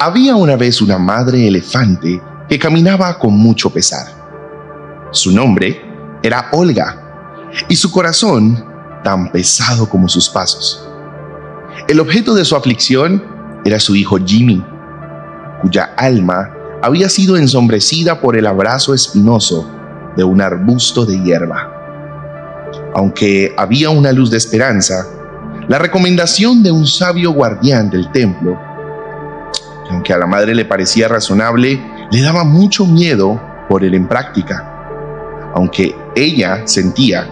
Había una vez una madre elefante que caminaba con mucho pesar. Su nombre era Olga y su corazón tan pesado como sus pasos. El objeto de su aflicción era su hijo Jimmy, cuya alma había sido ensombrecida por el abrazo espinoso de un arbusto de hierba. Aunque había una luz de esperanza, la recomendación de un sabio guardián del templo, que aunque a la madre le parecía razonable, le daba mucho miedo poner en práctica, aunque ella sentía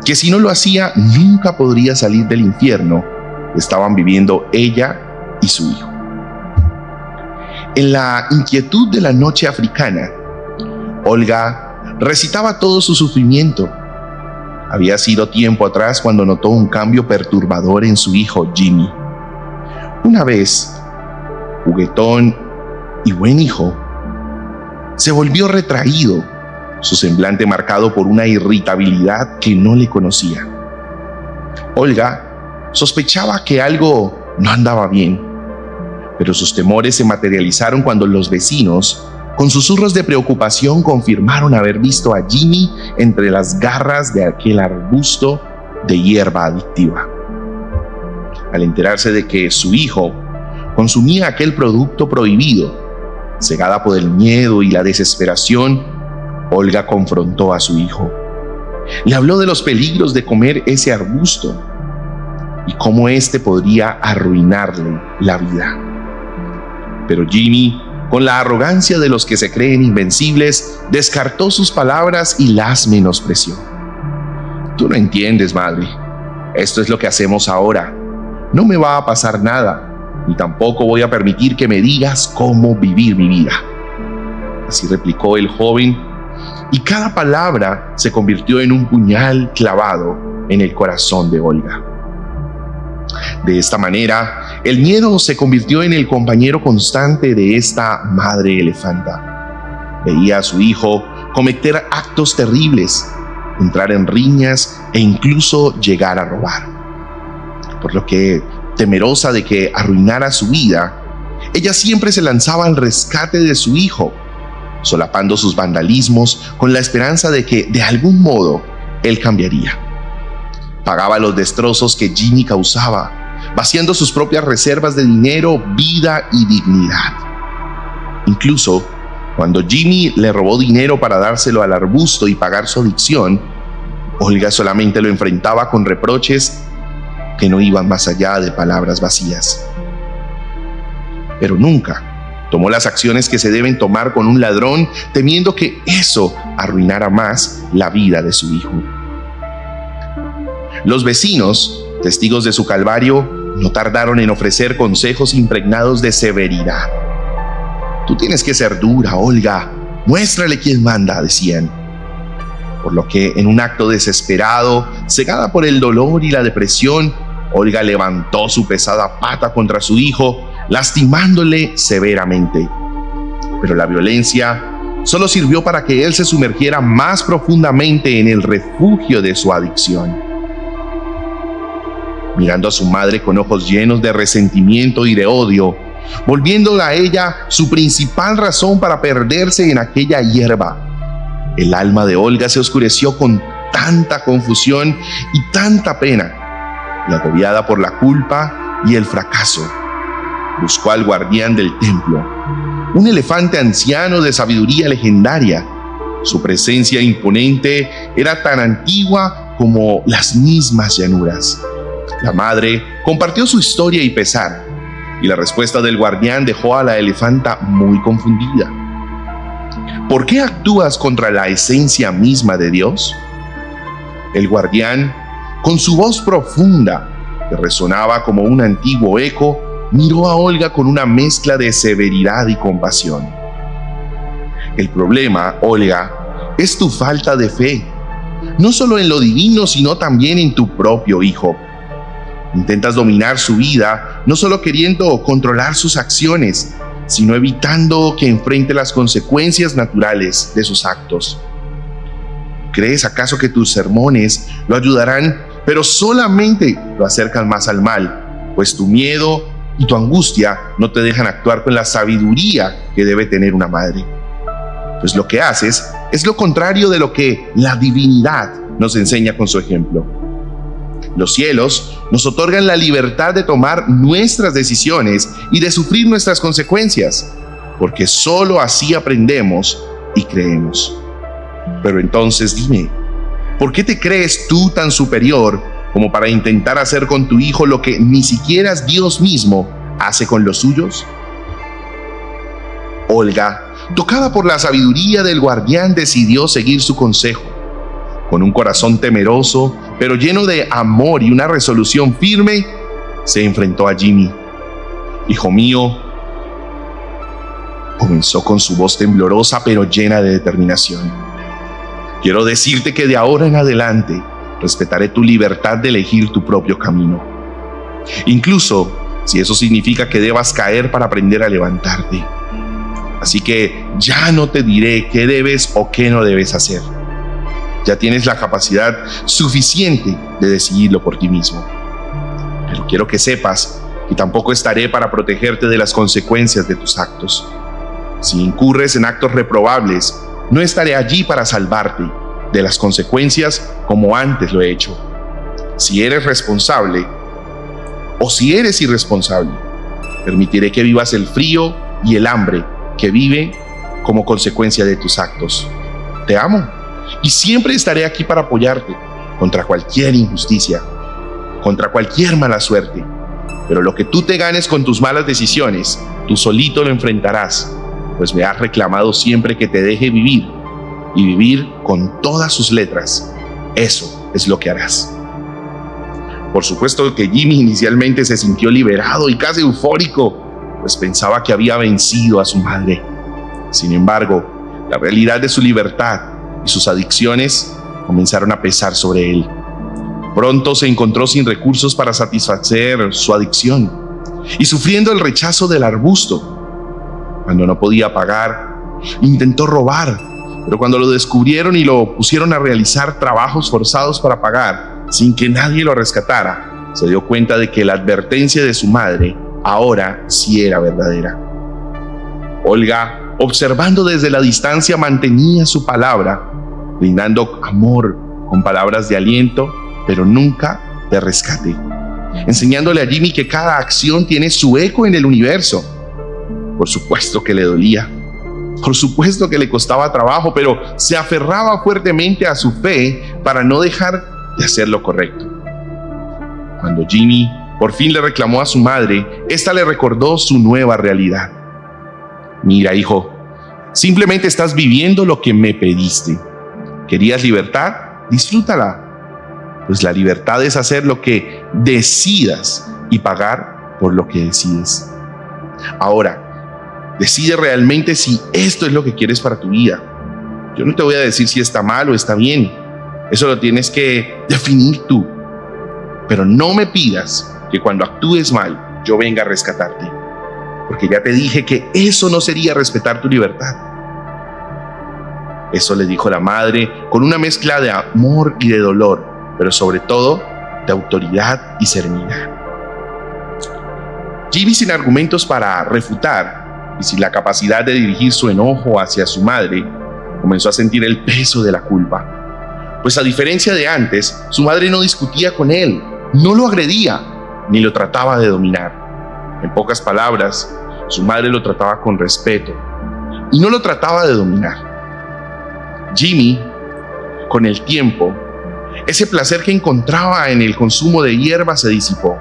que si no lo hacía nunca podría salir del infierno que estaban viviendo ella y su hijo. En la inquietud de la noche africana, Olga recitaba todo su sufrimiento. Había sido tiempo atrás cuando notó un cambio perturbador en su hijo Jimmy. Una vez, juguetón y buen hijo, se volvió retraído, su semblante marcado por una irritabilidad que no le conocía. Olga sospechaba que algo no andaba bien, pero sus temores se materializaron cuando los vecinos, con susurros de preocupación, confirmaron haber visto a Jimmy entre las garras de aquel arbusto de hierba adictiva. Al enterarse de que su hijo consumía aquel producto prohibido, cegada por el miedo y la desesperación, Olga confrontó a su hijo. Le habló de los peligros de comer ese arbusto y cómo éste podría arruinarle la vida. Pero Jimmy, con la arrogancia de los que se creen invencibles, descartó sus palabras y las menospreció. Tú no entiendes, madre. Esto es lo que hacemos ahora. No me va a pasar nada, ni tampoco voy a permitir que me digas cómo vivir mi vida. Así replicó el joven, y cada palabra se convirtió en un puñal clavado en el corazón de Olga. De esta manera, el miedo se convirtió en el compañero constante de esta madre elefanta. Veía a su hijo cometer actos terribles, entrar en riñas e incluso llegar a robar. Por lo que, temerosa de que arruinara su vida, ella siempre se lanzaba al rescate de su hijo, solapando sus vandalismos con la esperanza de que, de algún modo, él cambiaría. Pagaba los destrozos que Jimmy causaba, vaciando sus propias reservas de dinero, vida y dignidad. Incluso, cuando Jimmy le robó dinero para dárselo al arbusto y pagar su adicción, Olga solamente lo enfrentaba con reproches que no iban más allá de palabras vacías. Pero nunca tomó las acciones que se deben tomar con un ladrón, temiendo que eso arruinara más la vida de su hijo. Los vecinos, testigos de su calvario, no tardaron en ofrecer consejos impregnados de severidad. Tú tienes que ser dura, Olga. Muéstrale quién manda, decían. Por lo que, en un acto desesperado, cegada por el dolor y la depresión, Olga levantó su pesada pata contra su hijo, lastimándole severamente. Pero la violencia solo sirvió para que él se sumergiera más profundamente en el refugio de su adicción. Mirando a su madre con ojos llenos de resentimiento y de odio, volviéndola a ella su principal razón para perderse en aquella hierba, el alma de Olga se oscureció con tanta confusión y tanta pena, y agobiada por la culpa y el fracaso, buscó al guardián del templo, un elefante anciano de sabiduría legendaria. Su presencia imponente era tan antigua como las mismas llanuras. La madre compartió su historia y pesar, y la respuesta del guardián dejó a la elefanta muy confundida. ¿Por qué actúas contra la esencia misma de Dios? El guardián, con su voz profunda, que resonaba como un antiguo eco, miró a Olga con una mezcla de severidad y compasión. El problema, Olga, es tu falta de fe, no solo en lo divino, sino también en tu propio hijo. Intentas dominar su vida, no solo queriendo controlar sus acciones, sino evitando que enfrente las consecuencias naturales de sus actos. ¿Crees acaso que tus sermones lo ayudarán, pero solamente lo acercan más al mal? Pues tu miedo y tu angustia no te dejan actuar con la sabiduría que debe tener una madre. Pues lo que haces es lo contrario de lo que la divinidad nos enseña con su ejemplo. Los cielos nos otorgan la libertad de tomar nuestras decisiones y de sufrir nuestras consecuencias, porque solo así aprendemos y creemos. Pero entonces dime, ¿por qué te crees tú tan superior como para intentar hacer con tu hijo lo que ni siquiera Dios mismo hace con los suyos? Olga, tocada por la sabiduría del guardián, decidió seguir su consejo. Con un corazón temeroso, pero lleno de amor y una resolución firme, se enfrentó a Jimmy. Hijo mío, comenzó con su voz temblorosa pero llena de determinación. Quiero decirte que de ahora en adelante respetaré tu libertad de elegir tu propio camino. Incluso si eso significa que debas caer para aprender a levantarte. Así que ya no te diré qué debes o qué no debes hacer. Ya tienes la capacidad suficiente de decidirlo por ti mismo. Pero quiero que sepas que tampoco estaré para protegerte de las consecuencias de tus actos. Si incurres en actos reprobables, no estaré allí para salvarte de las consecuencias como antes lo he hecho. Si eres responsable o si eres irresponsable, permitiré que vivas el frío y el hambre que vive como consecuencia de tus actos. Te amo y siempre estaré aquí para apoyarte contra cualquier injusticia, contra cualquier mala suerte. Pero lo que tú te ganes con tus malas decisiones, tú solito lo enfrentarás, pues me has reclamado siempre que te deje vivir, y vivir con todas sus letras. Eso es lo que harás. Por supuesto que Jimmy inicialmente se sintió liberado y casi eufórico, pues pensaba que había vencido a su madre. Sin embargo, la realidad de su libertad y sus adicciones comenzaron a pesar sobre él. Pronto se encontró sin recursos para satisfacer su adicción y sufriendo el rechazo del arbusto. Cuando no podía pagar, intentó robar, pero cuando lo descubrieron y lo pusieron a realizar trabajos forzados para pagar, sin que nadie lo rescatara, se dio cuenta de que la advertencia de su madre ahora sí era verdadera. Olga, observando desde la distancia, mantenía su palabra, brindando amor con palabras de aliento, pero nunca de rescate, enseñándole a Jimmy que cada acción tiene su eco en el universo. Por supuesto que le dolía, por supuesto que le costaba trabajo, pero se aferraba fuertemente a su fe para no dejar de hacer lo correcto. Cuando Jimmy por fin le reclamó a su madre, esta le recordó su nueva realidad. Mira, hijo, simplemente estás viviendo lo que me pediste. ¿Querías libertad? Disfrútala. Pues la libertad es hacer lo que decidas y pagar por lo que decides. Ahora, decide realmente si esto es lo que quieres para tu vida. Yo no te voy a decir si está mal o está bien. Eso lo tienes que definir tú. Pero no me pidas que cuando actúes mal, yo venga a rescatarte. Porque ya te dije que eso no sería respetar tu libertad. Eso le dijo la madre con una mezcla de amor y de dolor, pero sobre todo de autoridad y serenidad. Jimmy, sin argumentos para refutar y sin la capacidad de dirigir su enojo hacia su madre, comenzó a sentir el peso de la culpa. Pues a diferencia de antes, su madre no discutía con él, no lo agredía, ni lo trataba de dominar. En pocas palabras, su madre lo trataba con respeto y no lo trataba de dominar. Jimmy, con el tiempo, ese placer que encontraba en el consumo de hierba se disipó.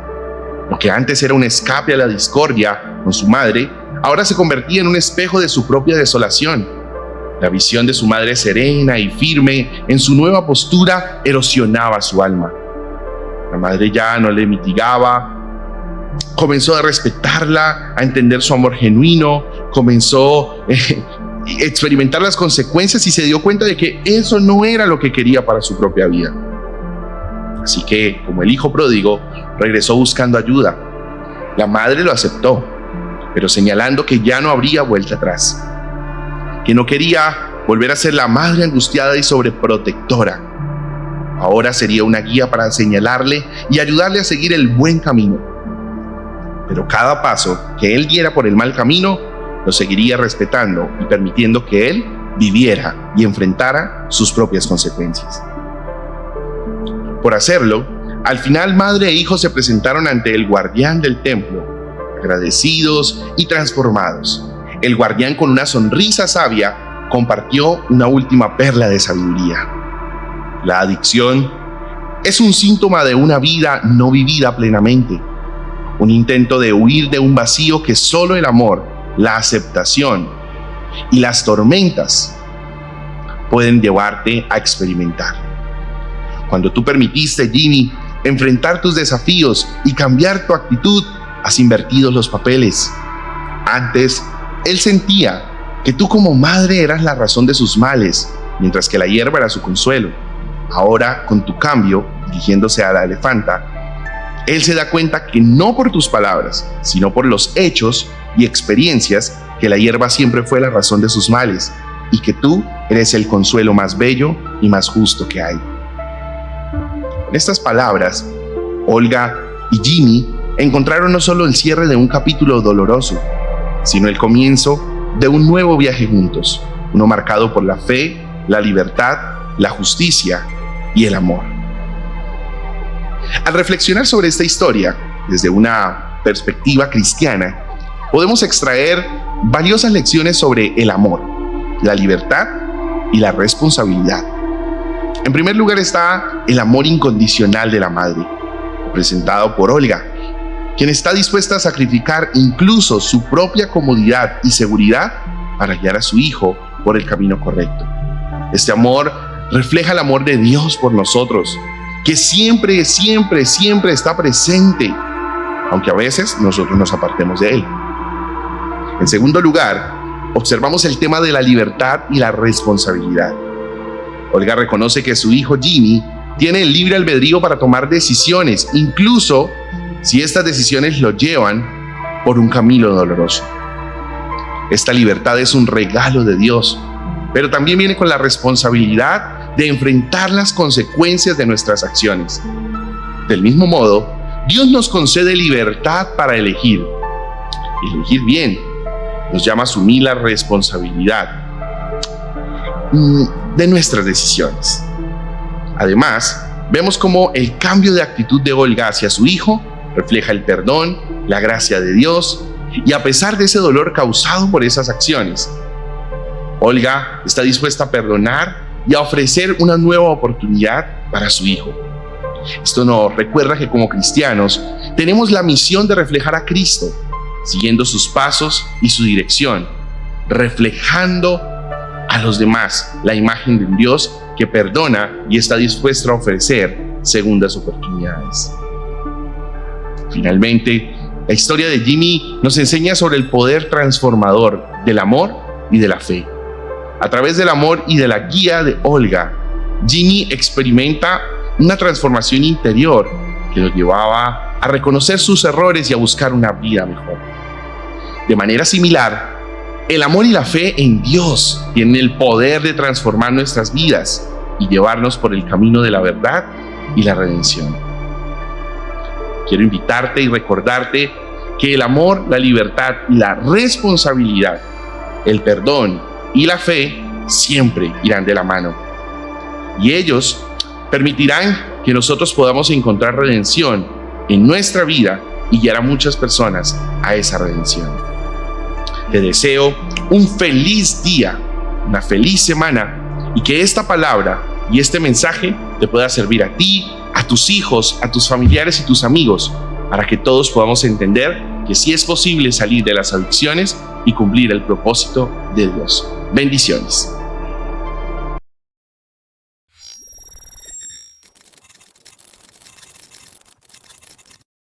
Lo que antes era un escape a la discordia con su madre, ahora se convertía en un espejo de su propia desolación. La visión de su madre serena y firme en su nueva postura erosionaba su alma. La madre ya no le mitigaba, comenzó a respetarla, a entender su amor genuino, comenzó a experimentar las consecuencias y se dio cuenta de que eso no era lo que quería para su propia vida. Así que, como el hijo pródigo, regresó buscando ayuda. La madre lo aceptó, pero señalando que ya no habría vuelta atrás, que no quería volver a ser la madre angustiada y sobreprotectora. Ahora sería una guía para señalarle y ayudarle a seguir el buen camino. pero cada paso que él diera por el mal camino, lo seguiría respetando y permitiendo que él viviera y enfrentara sus propias consecuencias. Por hacerlo, al final madre e hijo se presentaron ante el guardián del templo, agradecidos y transformados. El guardián, con una sonrisa sabia, compartió una última perla de sabiduría. La adicción es un síntoma de una vida no vivida plenamente, un intento de huir de un vacío que solo el amor, la aceptación y las tormentas pueden llevarte a experimentar. Cuando tú permitiste, Jimmy, enfrentar tus desafíos y cambiar tu actitud, has invertido los papeles. Antes, él sentía que tú como madre eras la razón de sus males, mientras que la hierba era su consuelo. Ahora, con tu cambio, dirigiéndose a la elefanta, él se da cuenta que no por tus palabras, sino por los hechos y experiencias, que la hierba siempre fue la razón de sus males y que tú eres el consuelo más bello y más justo que hay. En estas palabras, Olga y Jimmy encontraron no solo el cierre de un capítulo doloroso, sino el comienzo de un nuevo viaje juntos, uno marcado por la fe, la libertad, la justicia y el amor. Al reflexionar sobre esta historia desde una perspectiva cristiana, podemos extraer valiosas lecciones sobre el amor, la libertad y la responsabilidad. En primer lugar está el amor incondicional de la madre, representado por Olga, quien está dispuesta a sacrificar incluso su propia comodidad y seguridad para guiar a su hijo por el camino correcto. Este amor refleja el amor de Dios por nosotros, que siempre está presente, aunque a veces nosotros nos apartemos de él. En segundo lugar, observamos el tema de la libertad y la responsabilidad. Olga reconoce que su hijo Jimmy tiene el libre albedrío para tomar decisiones, incluso si estas decisiones lo llevan por un camino doloroso. Esta libertad es un regalo de Dios, pero también viene con la responsabilidad de enfrentar las consecuencias de nuestras acciones. Del mismo modo, Dios nos concede libertad para elegir bien. Nos llama a asumir la responsabilidad de nuestras decisiones. Además, vemos cómo el cambio de actitud de Olga hacia su hijo refleja el perdón, la gracia de Dios, y a pesar de ese dolor causado por esas acciones, Olga está dispuesta a perdonar y a ofrecer una nueva oportunidad para su hijo. Esto nos recuerda que como cristianos tenemos la misión de reflejar a Cristo, siguiendo sus pasos y su dirección, reflejando a los demás la imagen de un Dios que perdona y está dispuesto a ofrecer segundas oportunidades. Finalmente, la historia de Jimmy nos enseña sobre el poder transformador del amor y de la fe. A través del amor y de la guía de Olga, Jimmy experimenta una transformación interior que lo llevaba a reconocer sus errores y a buscar una vida mejor. De manera similar, el amor y la fe en Dios tienen el poder de transformar nuestras vidas y llevarnos por el camino de la verdad y la redención. Quiero invitarte y recordarte que el amor, la libertad y la responsabilidad, el perdón y la fe siempre irán de la mano. Y ellos permitirán que nosotros podamos encontrar redención en nuestra vida y guiar a muchas personas a esa redención. Te deseo un feliz día, una feliz semana, y que esta palabra y este mensaje te pueda servir a ti, a tus hijos, a tus familiares y tus amigos, para que todos podamos entender que sí es posible salir de las adicciones y cumplir el propósito de Dios. Bendiciones.